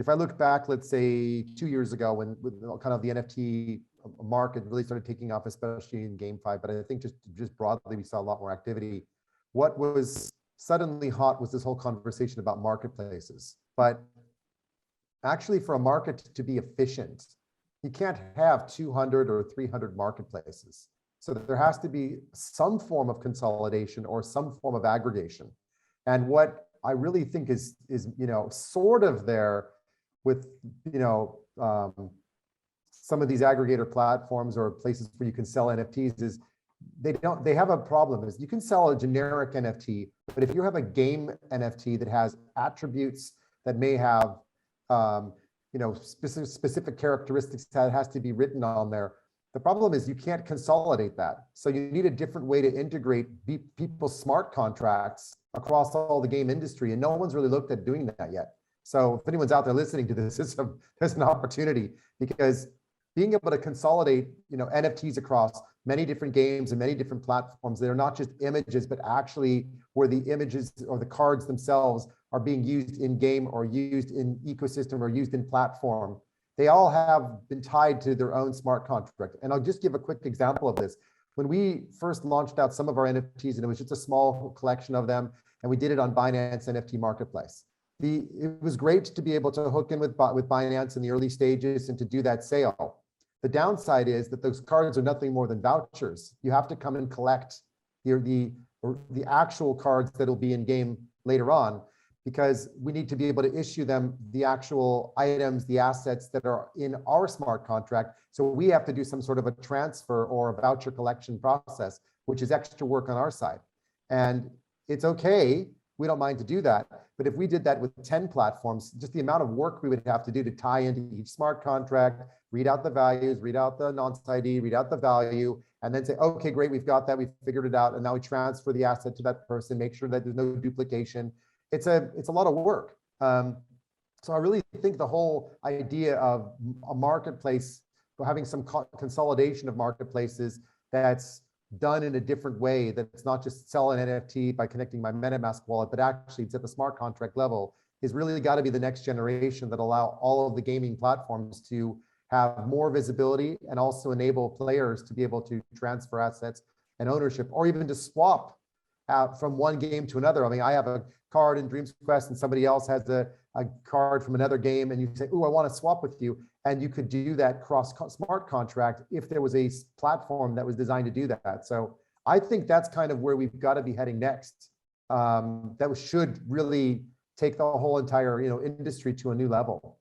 If I look back, let's say 2 years ago, when kind of the NFT market really started taking off, especially in GameFi, but I think just broadly, we saw a lot more activity. What was suddenly hot was this whole conversation about marketplaces. But actually, for a market to be efficient, you can't have 200 or 300 marketplaces. So there has to be some form of consolidation or some form of aggregation. And what I really think is sort of there with some of these aggregator platforms or places where you can sell NFTs is they have a problem. Is you can sell a generic NFT, but if you have a game NFT that has attributes that may have specific characteristics that has to be written on there, the problem is you can't consolidate that. So you need a different way to integrate people's smart contracts across all the game industry, and no one's really looked at doing that yet. So if anyone's out there listening to this, there's an opportunity, because being able to consolidate NFTs across many different games and many different platforms that are not just images, but actually where the images or the cards themselves are being used in game or used in ecosystem or used in platform, they all have been tied to their own smart contract. And I'll just give a quick example of this. When we first launched out some of our NFTs, and it was just a small collection of them, and we did it on Binance NFT Marketplace. It was great to be able to hook in with Binance in the early stages and to do that sale. The downside is that those cards are nothing more than vouchers. You have to come and collect the actual cards that will be in game later on, because we need to be able to issue them the actual items, the assets that are in our smart contract. So we have to do some sort of a transfer or a voucher collection process, which is extra work on our side. And it's okay, we don't mind to do that. But if we did that with 10 platforms, just the amount of work we would have to do to tie into each smart contract, read out the values, read out the nonce ID, read out the value, and then say, okay, great, we've got that, we've figured it out, and now we transfer the asset to that person, make sure that there's no duplication. It's a lot of work. So I really think the whole idea of a marketplace, having some consolidation of marketplaces that's done in a different way, that's not just sell an NFT by connecting my MetaMask wallet, but actually it's at the smart contract level, is really got to be the next generation that allow all of the gaming platforms to have more visibility and also enable players to be able to transfer assets and ownership, or even to swap from one game to another. I mean, I have a card in DreamsVerse and somebody else has a card from another game, and you say, oh, I want to swap with you. And you could do that cross smart contract if there was a platform that was designed to do that. So I think that's kind of where we've got to be heading next. That should really take the whole entire industry to a new level.